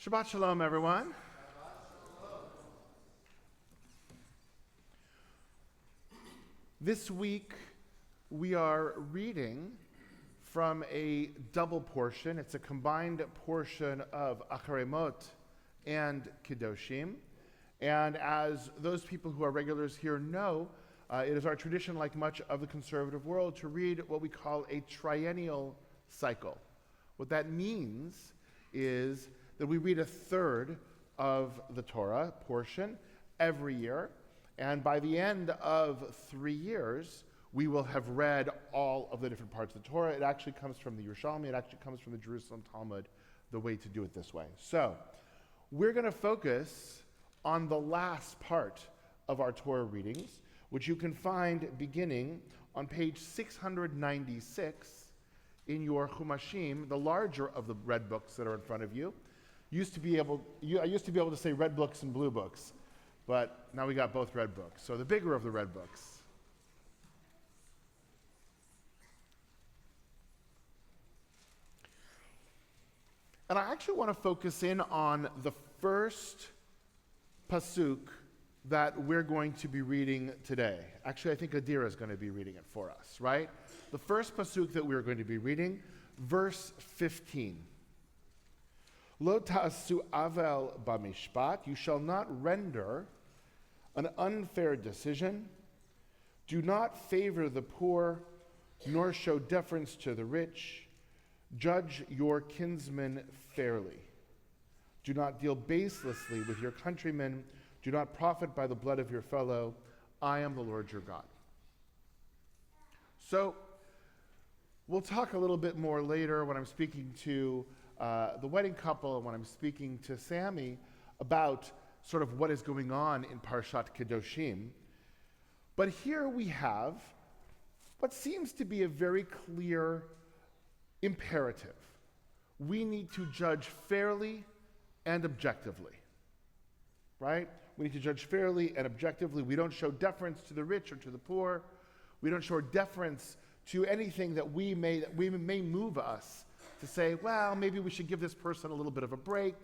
Shabbat Shalom, everyone. This week, we are reading from a double portion. It's a combined portion of Achrei Mot and Kedoshim. And as those people who are regulars here know, it is our tradition, like much of the conservative world, to read what we call a triennial cycle. What that means is that we read a third of the Torah portion every year, and by the end of 3 years, we will have read all of the different parts of the Torah. It actually comes from the Yerushalmi, it actually comes from the Jerusalem Talmud, the way to do it this way. So, we're going to focus on the last part of our Torah readings, which you can find beginning on page 696 in your Chumashim, the larger of the red books that are in front of you. I used to be able to say red books and blue books, but now we got both red books. So the bigger of the red books. And I actually want to focus in on the first pasuk that we're going to be reading today. Actually, I think Adira is going to be reading it for us, right? The first pasuk that we're going to be reading, verse 15. Lo ta'asu avel b'mishpat, you shall not render an unfair decision. Do not favor the poor, nor show deference to the rich. Judge your kinsmen fairly. Do not deal baselessly with your countrymen. Do not profit by the blood of your fellow. I am the Lord your God. So, we'll talk a little bit more later when I'm speaking to the wedding couple and when I'm speaking to Sammy about sort of what is going on in Parashat Kedoshim. But here we have what seems to be a very clear imperative. We need to judge fairly and objectively, right? We need to judge fairly and objectively. We don't show deference to the rich or to the poor. We don't show deference to anything that we may move us to say, well, maybe we should give this person a little bit of a break.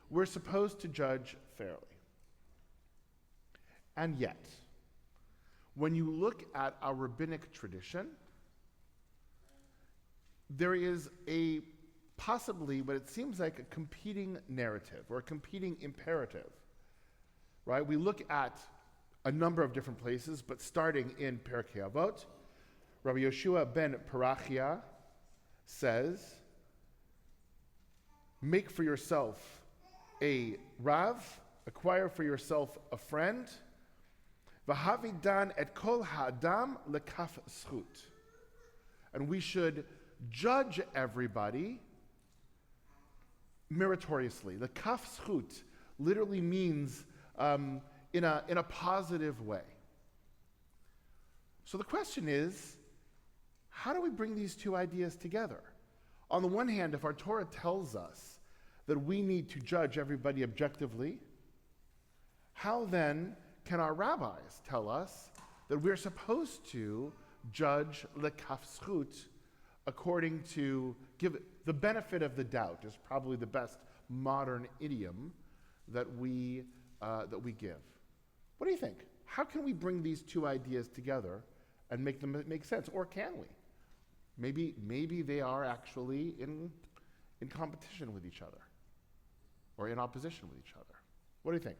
We're supposed to judge fairly. And yet, when you look at our rabbinic tradition, there is a possibly what it seems like a competing narrative or a competing imperative, right? We look at a number of different places, but starting in Pirkei Avot, Rabbi Yoshua ben Parachia says, make for yourself a Rav, acquire for yourself a friend, v'havidan et kol ha'adam lekaf zchut. And we should judge everybody meritoriously. The kaf zchut literally means in a positive way. So the question is, how do we bring these two ideas together? On the one hand, if our Torah tells us that we need to judge everybody objectively, how then can our rabbis tell us that we're supposed to judge lekaf zchut according to, give the benefit of the doubt is probably the best modern idiom that we give. What do you think? How can we bring these two ideas together and make them make sense? Or can we? Maybe they are actually in competition with each other or in opposition with each other. What do you think?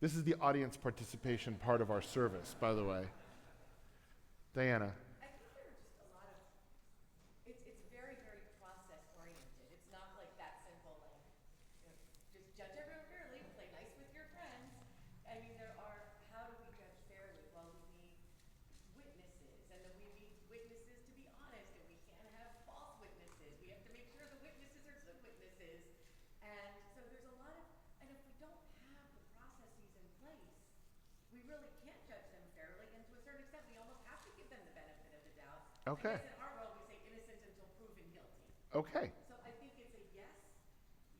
This is the audience participation part of our service, by the way. Diana. I think there are just a lot of, it's very, very process oriented. It's not like that simple, like, just judge everyone fairly, play nice with your friends. I mean, there are, how do we judge fairly? Well, we need witnesses, and then we need witnesses to be honest, and we can't have false witnesses. We have to make sure the witnesses are good witnesses. And so there's a lot of, and if we don't have the processes in place, we really can't judge them fairly, and to a certain extent, we almost have to give them the benefit of the doubt. Okay. I guess in our world, we say innocent until proven guilty. Okay. So I think it's a yes,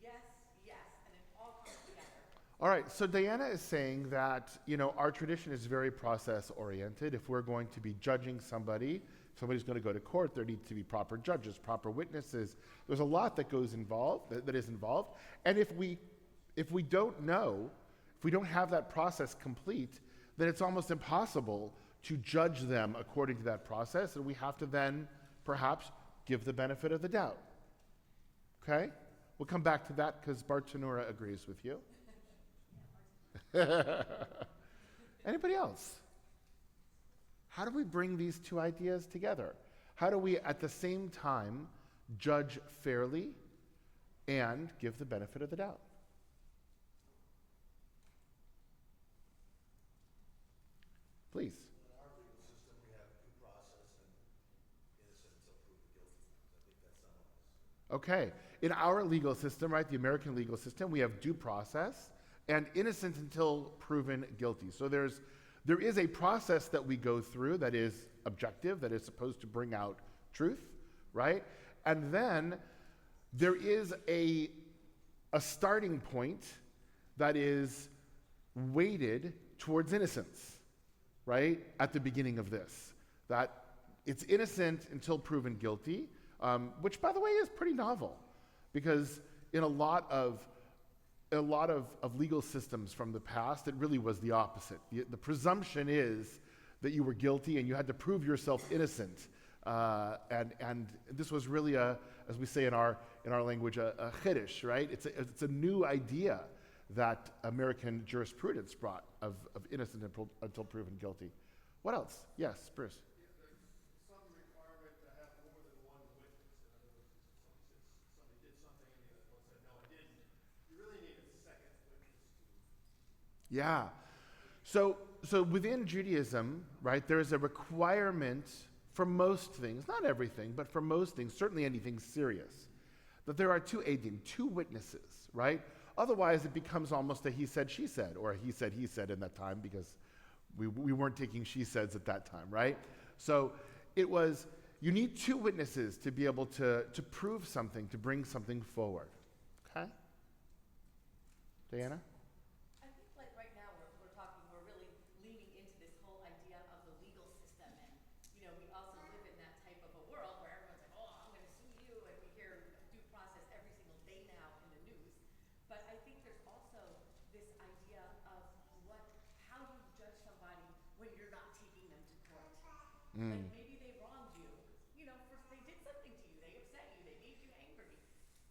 yes, yes, and it all comes together. All right, so Diana is saying that, our tradition is very process-oriented. If we're going to be judging somebody somebody's going to go to court, there need to be proper judges, proper witnesses. There's a lot that goes involved, that is involved. And if we don't know, if we don't have that process complete, then it's almost impossible to judge them according to that process, and we have to then perhaps give the benefit of the doubt. Okay? We'll come back to that because Bartanura agrees with you. Anybody else? How do we bring these two ideas together? How do we at the same time judge fairly and give the benefit of the doubt? Please. In our legal system, we have due process and innocent until proven guilty. I think that summarizes. Okay. In our legal system, right, the American legal system, we have due process and innocent until proven guilty. So there is a process that we go through that is objective, that is supposed to bring out truth, right? And then there is a starting point that is weighted towards innocence, right, at the beginning of this. That it's innocent until proven guilty, which, by the way, is pretty novel, because in a lot of legal systems from the past, it really was the opposite. The presumption is that you were guilty and you had to prove yourself innocent. And this was really as we say in our language, a chiddush, right? It's a new idea that American jurisprudence brought of innocent until proven guilty. What else? Yes, Bruce. Some requirement to have more than one witness. In other words, if somebody did something and the other one said, no, I didn't, you really need a second witness to. Yeah. So within Judaism, right, there is a requirement for most things, not everything, but for most things, certainly anything serious, that there are two edim, two witnesses, right? Otherwise, it becomes almost a he said, she said, or a he said in that time, because we weren't taking she saids at that time, right? So it was, you need two witnesses to be able to prove something, to bring something forward. Okay? Diana? I think like right now we're really leaning into this whole idea of the legal system, and we also live in that type of a world where everyone's like, oh, I'm going to sue you, and we hear due process every single day now in the news. But I think there's also this idea of how you judge somebody when you're not taking them to court. Like maybe they wronged you, first they did something to you, they upset you, they made you angry.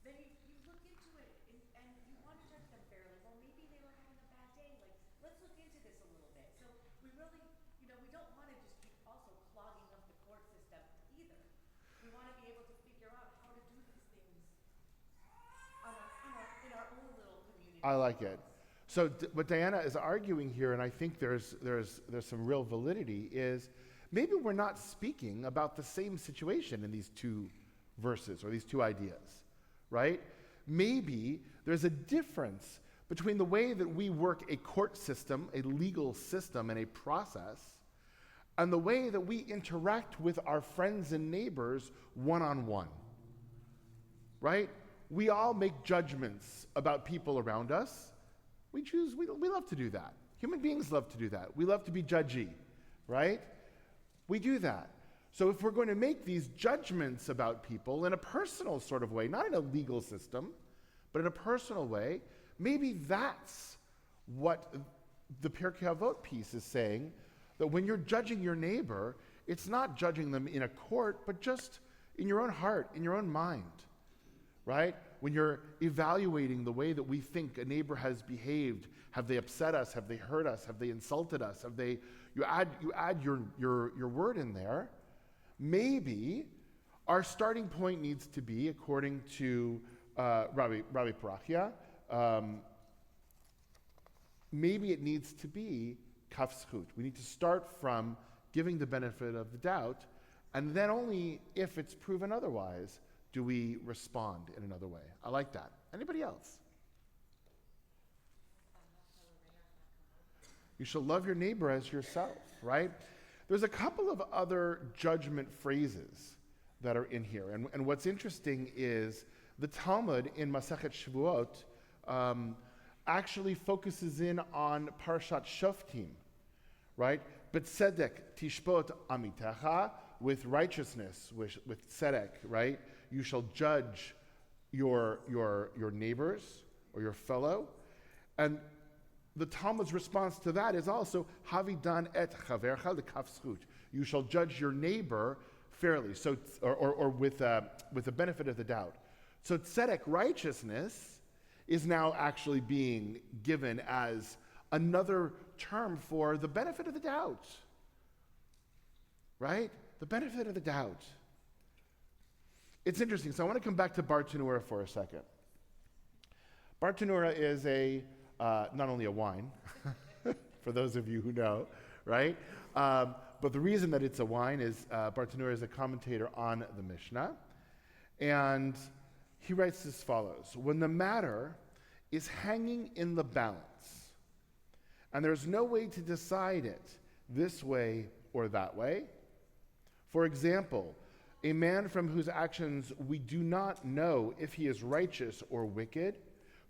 Then you look into it and you want to judge them fairly. Well, maybe they were having a bad day. Like, let's look into this a little bit. So we really, we don't want to just keep also clogging up the court system either. We want to be able to figure out how to do these things in our own little community. I like it. So what Diana is arguing here, and I think there's some real validity, is maybe we're not speaking about the same situation in these two verses or these two ideas, right? Maybe there's a difference between the way that we work a court system, a legal system, and a process, and the way that we interact with our friends and neighbors one-on-one, right? We all make judgments about people around us. We love to do that. Human beings love to do that. We love to be judgy, right? We do that. So if we're going to make these judgments about people in a personal sort of way, not in a legal system, but in a personal way, maybe that's what the Pirkei Avot piece is saying, that when you're judging your neighbor, it's not judging them in a court, but just in your own heart, in your own mind, right? When you're evaluating the way that we think a neighbor has behaved, have they upset us? Have they hurt us? Have they insulted us? You add your word in there. Maybe our starting point needs to be, according to Rabbi Parachia, maybe it needs to be kaf zchut. We need to start from giving the benefit of the doubt, and then only if it's proven otherwise do we respond in another way. I like that. Anybody else? You shall love your neighbor as yourself, right? There's a couple of other judgment phrases that are in here. And what's interesting is the Talmud in Masechet Shavuot actually focuses in on Parashat Shoftim, right? B'tzedek tishpot amitecha with righteousness, with tzedek, right? You shall judge your neighbors or your fellow. And the Talmud's response to that is also, Havidan et chavercha lekaf zchut. You shall judge your neighbor fairly, so or with the benefit of the doubt. So tzedek, righteousness, is now actually being given as another term for the benefit of the doubt. Right? The benefit of the doubt. It's interesting. So I want to come back to Bartenura for a second. Bartenura is not only a wine, for those of you who know, right? But the reason that it's a wine is Bartenura is a commentator on the Mishnah. And he writes as follows: when the matter is hanging in the balance, and there's no way to decide it this way or that way. For example, a man from whose actions we do not know if he is righteous or wicked,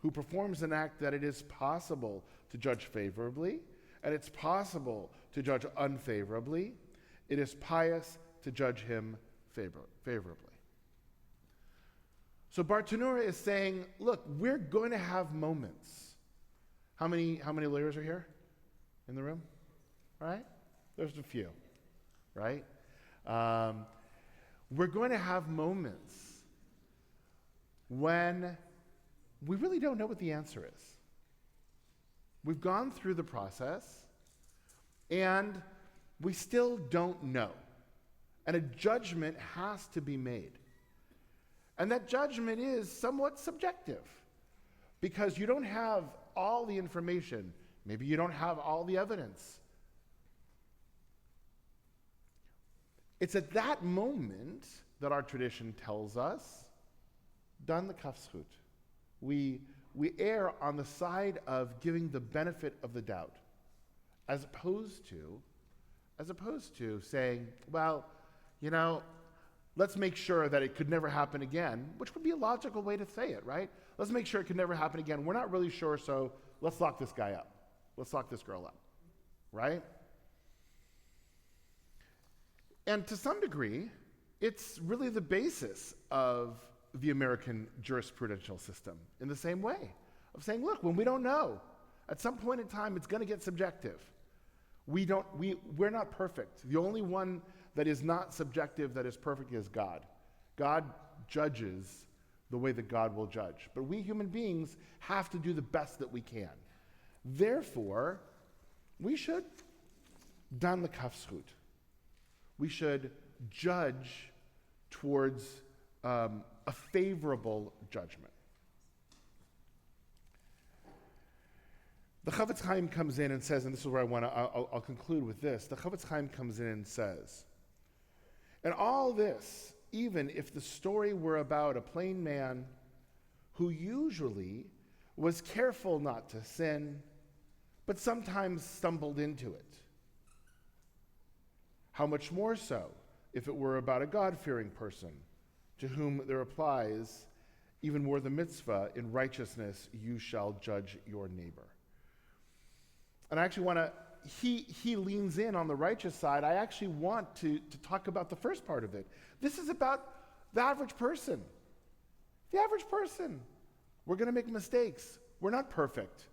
who performs an act that it is possible to judge favorably, and it's possible to judge unfavorably, it is pious to judge him favorably. So Bartenura is saying, look, we're going to have moments. How many lawyers are here in the room? Right? There's a few, right? We're going to have moments when we really don't know what the answer is. We've gone through the process, and we still don't know. And a judgment has to be made. And that judgment is somewhat subjective, because you don't have all the information. Maybe you don't have all the evidence. It's at that moment that our tradition tells us, dan lekaf zchut. We err on the side of giving the benefit of the doubt, as opposed to saying, well, let's make sure that it could never happen again, which would be a logical way to say it, right? Let's make sure it could never happen again. We're not really sure, so let's lock this guy up. Let's lock this girl up, right? And to some degree, it's really the basis of the American jurisprudential system, in the same way of saying, look, when we don't know, at some point in time, it's going to get subjective. We're not perfect. The only one that is not subjective, that is perfect, is God. God judges the way that God will judge. But we human beings have to do the best that we can. Therefore, we should dan lekaf zchut. We should judge towards a favorable judgment. The Chavetz Chaim comes in and says, and this is where I'll conclude with this. The Chavetz Chaim comes in and says, and all this, even if the story were about a plain man who usually was careful not to sin, but sometimes stumbled into it. How much more so if it were about a God-fearing person, to whom there applies even more the mitzvah, in righteousness you shall judge your neighbor. And I actually want to, he leans in on the righteous side. I actually want to talk about the first part of it. This is about the average person. The average person. We're going to make mistakes. We're not perfect,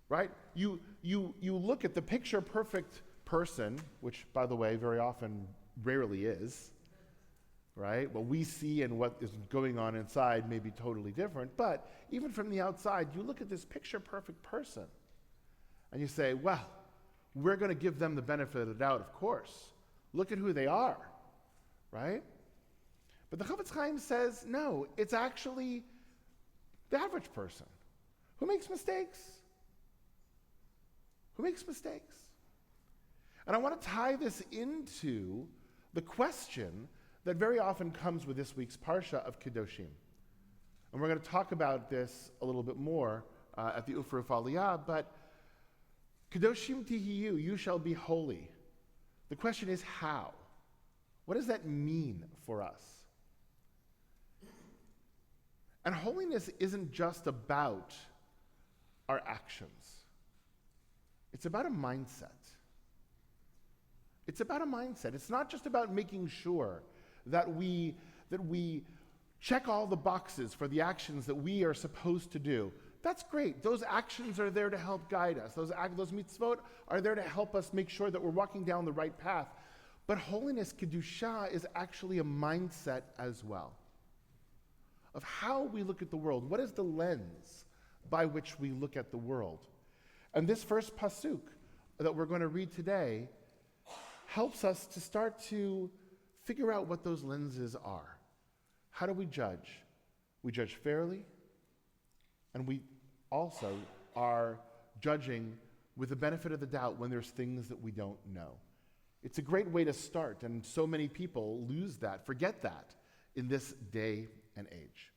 right? You look at the picture perfect person, which, by the way, very often rarely is, right? What we see and what is going on inside may be totally different, but even from the outside, you look at this picture perfect person, and you say, well, we're going to give them the benefit of the doubt, of course. Look at who they are, right? But the Chavetz Chaim says, no, it's actually the average person who makes mistakes. Who makes mistakes. And I want to tie this into the question that very often comes with this week's Parasha of Kedoshim. And we're going to talk about this a little bit more at the Ufruf Aliyah, but Kedoshim tihiyu, you shall be holy. The question is how? What does that mean for us? And holiness isn't just about our actions. It's about a mindset. It's about a mindset. It's not just about making sure that we check all the boxes for the actions that we are supposed to do. That's great. Those actions are there to help guide us. Those mitzvot are there to help us make sure that we're walking down the right path. But holiness, kedusha, is actually a mindset as well of how we look at the world. What is the lens by which we look at the world? And this first pasuk that we're going to read today helps us to start to figure out what those lenses are. How do we judge? We judge fairly, and we also are judging with the benefit of the doubt when there's things that we don't know. It's a great way to start, and so many people lose that, forget that in this day and age.